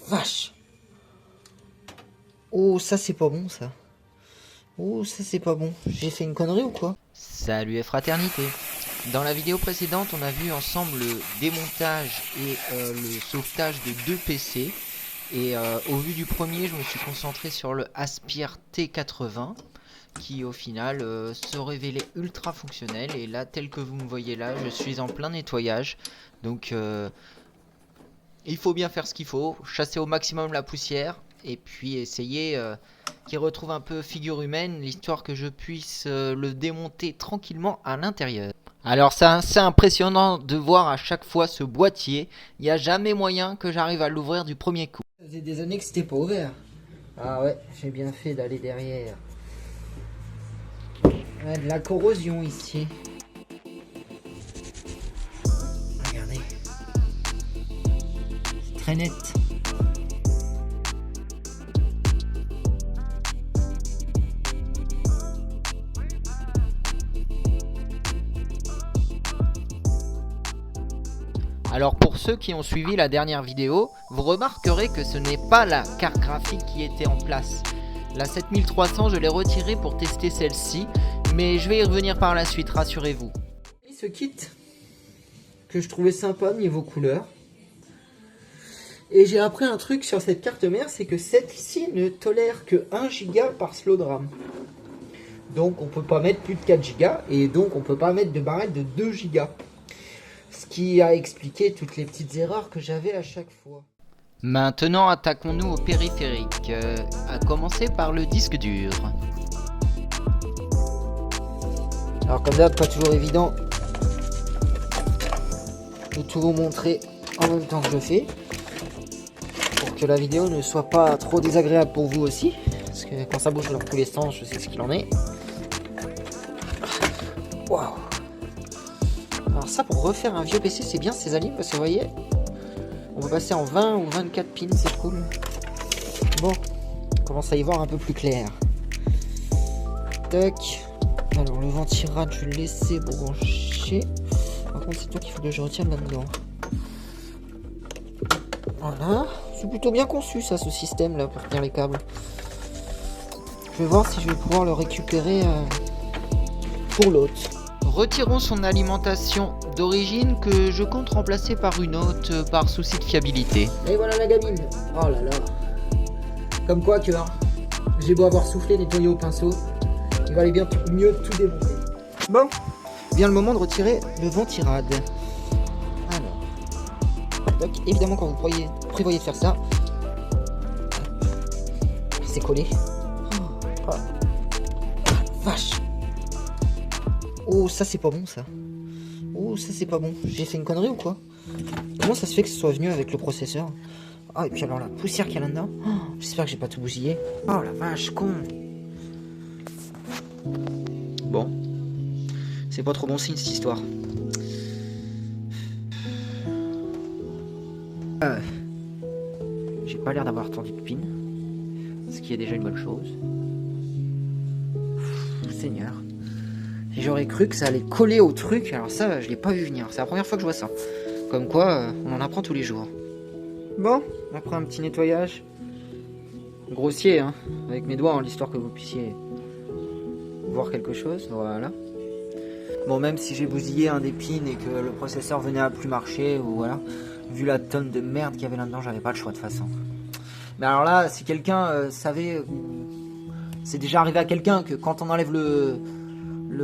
vache. Oh, ça c'est pas bon ça. Oh, ça c'est pas bon. J'ai fait une connerie ou quoi? Salut et fraternité. Dans la vidéo précédente, on a vu ensemble le démontage et le sauvetage de deux PC. Et au vu du premier, je me suis concentré sur le Aspire T80 qui au final se révélait ultra fonctionnel. Et là, tel que vous me voyez là, je suis en plein nettoyage. Donc il faut bien faire ce qu'il faut, chasser au maximum la poussière et puis essayer qu'il retrouve un peu figure humaine, l'histoire que je puisse le démonter tranquillement à l'intérieur. Alors c'est assez impressionnant de voir à chaque fois ce boîtier, il n'y a jamais moyen que j'arrive à l'ouvrir du premier coup. Ça faisait des années que c'était pas ouvert. Ah ouais, j'ai bien fait d'aller derrière. Ouais, de la corrosion ici. Regardez. C'est très net. Alors pour ceux qui ont suivi la dernière vidéo, vous remarquerez que ce n'est pas la carte graphique qui était en place. La 7300, je l'ai retirée pour tester celle-ci, mais je vais y revenir par la suite, rassurez-vous. Ce kit que je trouvais sympa niveau couleur. Et j'ai appris un truc sur cette carte mère, c'est que celle-ci ne tolère que 1 Go par slot de RAM. Donc on peut pas mettre plus de 4 Go et donc on peut pas mettre de barrette de 2 Go. Ce qui a expliqué toutes les petites erreurs que j'avais à chaque fois. Maintenant, attaquons-nous au périphérique, à commencer par le disque dur. Alors comme d'hab, pas toujours évident de tout vous montrer en même temps que je fais, pour que la vidéo ne soit pas trop désagréable pour vous aussi, parce que quand ça bouge dans tous les sens, je sais ce qu'il en est. Waouh. Alors ça, pour refaire un vieux PC, c'est bien ces alliés, parce que vous voyez, on peut passer en 20 ou 24 pins, c'est cool. Bon, on commence à y voir un peu plus clair. Tac. Alors le ventirad, je vais le laisser brancher. Par contre, c'est toi qu'il faut que je retienne là-dedans. Voilà. C'est plutôt bien conçu ça, ce système là, pour tenir les câbles. Je vais voir si je vais pouvoir le récupérer pour l'autre. Retirons son alimentation d'origine que je compte remplacer par une autre par souci de fiabilité. Et voilà la gamine. Oh là là. Comme quoi que, hein, j'ai beau avoir soufflé, nettoyé au pinceau, il valait bien mieux tout démonter. Bon, vient le moment de retirer le ventirad. Alors, donc, évidemment quand vous prévoyez de faire ça, c'est collé. Oh. Vache. Oh, ça c'est pas bon ça. Oh, ça c'est pas bon. J'ai fait une connerie ou quoi? Comment ça se fait que ce soit venu avec le processeur? Ah, et puis alors la poussière qu'il y a là-dedans. Oh, j'espère que j'ai pas tout bousillé. Oh la vache, con. Bon. C'est pas trop bon signe cette histoire. J'ai pas l'air d'avoir tendu de pin. Ce qui est déjà une bonne chose. Seigneur. J'aurais cru que ça allait coller au truc, alors ça, je l'ai pas vu venir. C'est la première fois que je vois ça. Comme quoi, on en apprend tous les jours. Bon, après un petit nettoyage. Grossier, hein, avec mes doigts, l'histoire que vous puissiez voir quelque chose, voilà. Bon, même si j'ai bousillé un des pins et que le processeur venait à plus marcher, ou voilà, vu la tonne de merde qu'il y avait là-dedans, j'avais pas le choix de toute façon. Mais alors là, si quelqu'un savait... c'est déjà arrivé à quelqu'un que quand on enlève le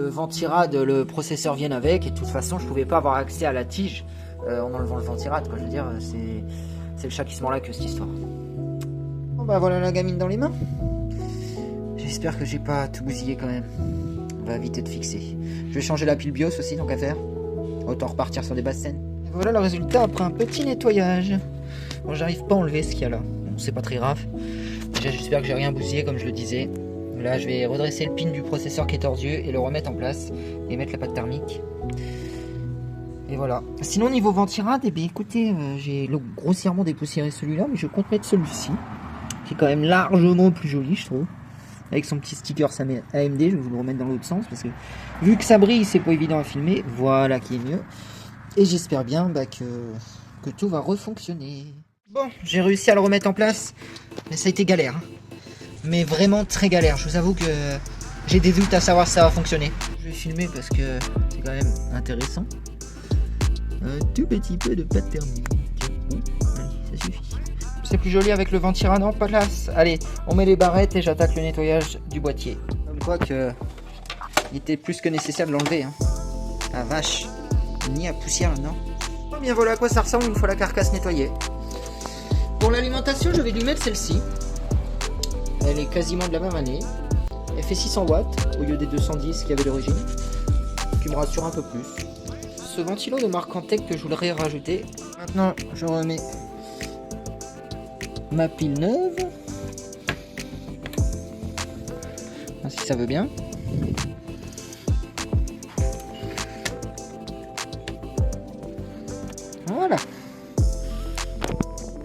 ventirad, le processeur vienne avec, et de toute façon je pouvais pas avoir accès à la tige en enlevant le ventirad, quoi. Je veux dire, c'est le chat qui se mord la queue cette histoire. Bon bah voilà la gamine dans les mains. J'espère que j'ai pas tout bousillé quand même. On va vite être fixé. Je vais changer la pile BIOS aussi, tant qu'à faire. Autant repartir sur des basses scènes. Et voilà le résultat après un petit nettoyage. Bon, j'arrive pas à enlever ce qu'il y a là. Bon, c'est pas très grave. Déjà j'espère que j'ai rien bousillé comme je le disais. Là, je vais redresser le pin du processeur qui est tordu et le remettre en place et mettre la pâte thermique. Et voilà. Sinon, niveau ventirad, eh bien, écoutez, j'ai grossièrement dépoussiéré celui-là, mais je compte mettre celui-ci, qui est quand même largement plus joli, je trouve. Avec son petit sticker AMD, je vais vous le remettre dans l'autre sens parce que vu que ça brille, c'est pas évident à filmer. Voilà qui est mieux. Et j'espère bien que tout va refonctionner. Bon, j'ai réussi à le remettre en place, mais ça a été galère. Hein. Mais vraiment très galère. Je vous avoue que j'ai des doutes à savoir si ça va fonctionner. Je vais filmer parce que c'est quand même intéressant. Un tout petit peu de pâte thermique. Allez, ça suffit. C'est plus joli avec le ventiranon en place. Allez, on met les barrettes et j'attaque le nettoyage du boîtier. Comme quoi que il était plus que nécessaire de l'enlever. Hein. Ah vache, il n'y a poussière là-dedans. Oh bien voilà à quoi ça ressemble une fois la carcasse nettoyée. Pour l'alimentation, je vais lui mettre celle-ci. Elle est quasiment de la même année. Elle fait 600 watts au lieu des 210 qu'il y avait d'origine. Ce qui me rassure un peu plus. Ce ventilo de marque Antec que je voudrais rajouter. Maintenant, je remets ma pile neuve. Si ça veut bien. Voilà.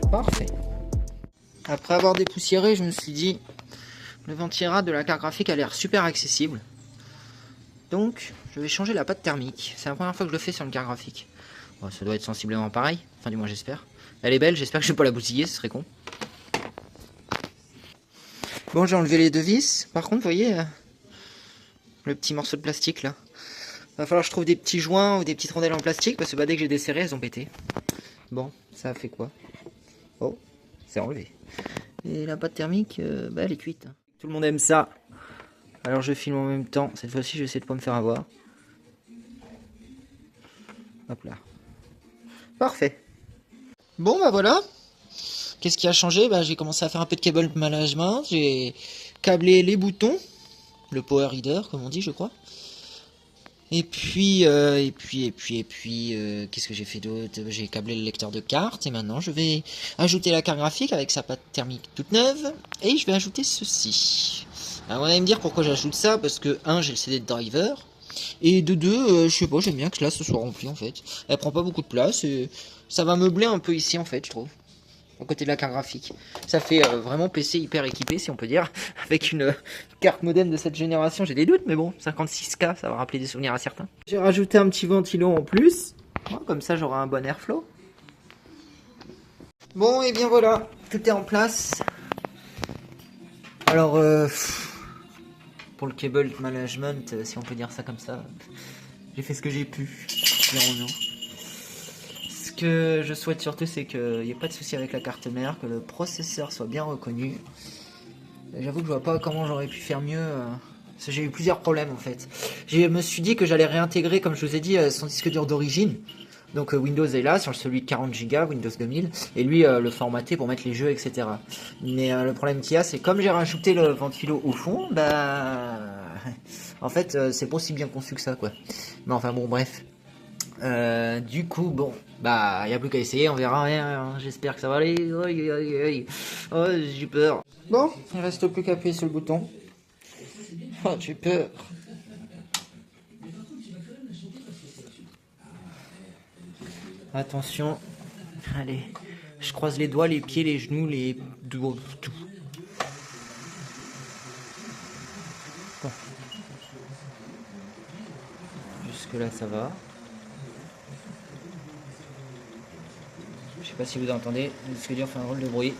Parfait. Après avoir dépoussiéré, je me suis dit, le ventirail de la carte graphique a l'air super accessible. Donc, je vais changer la pâte thermique. C'est la première fois que je le fais sur une carte graphique. Bon, ça doit être sensiblement pareil. Enfin, du moins, j'espère. Elle est belle, j'espère que je vais pas la bousiller, ce serait con. Bon, j'ai enlevé les deux vis. Par contre, vous voyez, le petit morceau de plastique là. Va falloir que je trouve des petits joints ou des petites rondelles en plastique parce que bah, dès que j'ai desserré, elles ont pété. Bon, ça a fait quoi? Oh, c'est enlevé. Et la pâte thermique, bah, elle est cuite. Tout le monde aime ça. Alors je filme en même temps. Cette fois-ci, je vais essayer de pas me faire avoir. Hop là. Parfait. Bon, bah voilà. Qu'est-ce qui a changé? Bah, j'ai commencé à faire un peu de cable management. J'ai câblé les boutons. Le power reader, comme on dit, je crois. Et puis, qu'est-ce que j'ai fait d'autre? J'ai câblé le lecteur de carte et maintenant je vais ajouter la carte graphique avec sa pâte thermique toute neuve et je vais ajouter ceci. Alors vous allez me dire pourquoi j'ajoute ça, parce que 1, j'ai le CD de driver et de 2, je sais pas, j'aime bien que là ce soit rempli en fait. Elle prend pas beaucoup de place et ça va meubler un peu ici en fait, je trouve. À côté de la carte graphique. Ça fait vraiment PC hyper équipé, si on peut dire. Avec une carte modem de cette génération, j'ai des doutes, mais bon, 56K, ça va rappeler des souvenirs à certains. J'ai rajouté un petit ventilo en plus. Bon, comme ça, j'aurai un bon airflow. Bon, et bien voilà, tout est en place. Alors, pour le cable management, si on peut dire ça comme ça, j'ai fait ce que j'ai pu. Ce que je souhaite surtout, c'est qu'il n'y ait pas de souci avec la carte mère, que le processeur soit bien reconnu. J'avoue que je vois pas comment j'aurais pu faire mieux. Parce que j'ai eu plusieurs problèmes en fait. Je me suis dit que j'allais réintégrer, comme je vous ai dit, son disque dur d'origine. Donc Windows est là, sur celui de 40 Go, Windows 2000. Et lui, le formater pour mettre les jeux, etc. Mais le problème qu'il y a, c'est comme j'ai rajouté le ventilo au fond, bah... En fait, c'est pas aussi bien conçu que ça, quoi. Mais enfin bon, bref. Du coup, bon, bah, il n'y a plus qu'à essayer, on verra rien. J'espère que ça va aller. Oh, j'ai peur. Bon, il reste plus qu'à appuyer sur le bouton. Oh, j'ai peur. Attention. Allez, je croise les doigts, les pieds, les genoux, les doigts, tout. Bon. Jusque là, ça va. Je sais pas si vous entendez, le disque dur fait un rôle de bruit.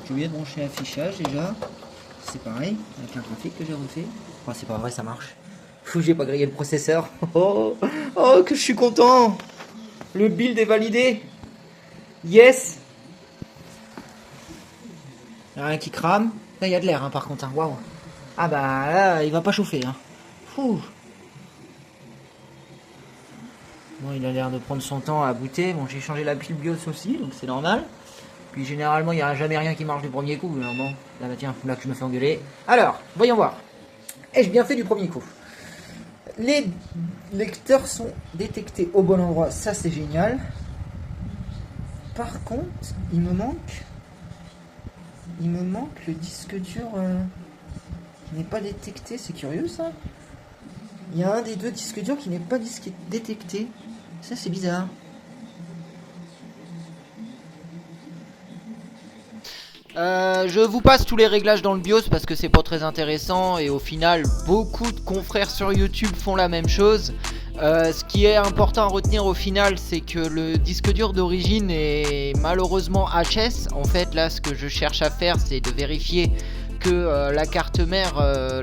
J'ai oublié de brancher l'affichage déjà. C'est pareil, avec un graphique que j'ai refait. Oh, c'est pas vrai, ça marche. Fou, j'ai pas grillé le processeur. Oh, oh, que je suis content. Le build est validé. Yes. Y'a rien qui crame. Là, il y a de l'air, hein, par contre. Hein. Waouh. Ah bah là, il va pas chauffer. Hein. Fou. Bon, il a l'air de prendre son temps à booter. Bon, j'ai changé la pile BIOS aussi, donc c'est normal. Puis généralement, il n'y a jamais rien qui marche du premier coup. Alors bon, là, bah, tiens, là que je me fais engueuler. Alors, voyons voir. Ai-je bien fait du premier coup? Les lecteurs sont détectés au bon endroit, ça c'est génial. Par contre, il me manque le disque dur qui n'est pas détecté. C'est curieux ça. Il y a un des deux disques durs qui n'est pas détecté. Ça c'est bizarre. Je vous passe tous les réglages dans le BIOS parce que c'est pas très intéressant et au final beaucoup de confrères sur YouTube font la même chose. Ce qui est important à retenir au final, c'est que le disque dur d'origine est malheureusement HS. En fait, là, ce que je cherche à faire, c'est de vérifier que la carte mère,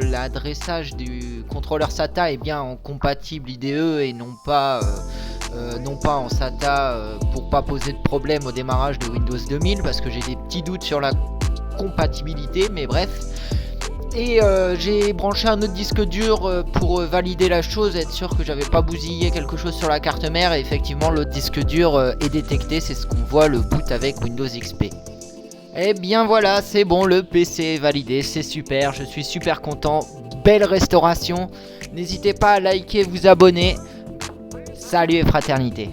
l'adressage du contrôleur SATA est bien en compatible IDE et non pas en SATA, pour pas poser de problème au démarrage de Windows 2000, parce que j'ai des petits doutes sur la compatibilité, mais bref. Et j'ai branché un autre disque dur pour valider la chose, être sûr que j'avais pas bousillé quelque chose sur la carte mère, et effectivement l'autre disque dur est détecté, c'est ce qu'on voit le boot avec Windows XP. Et bien voilà, c'est bon, le PC est validé, c'est super, je suis super content, belle restauration. N'hésitez pas à liker, vous abonner. Salut et fraternité.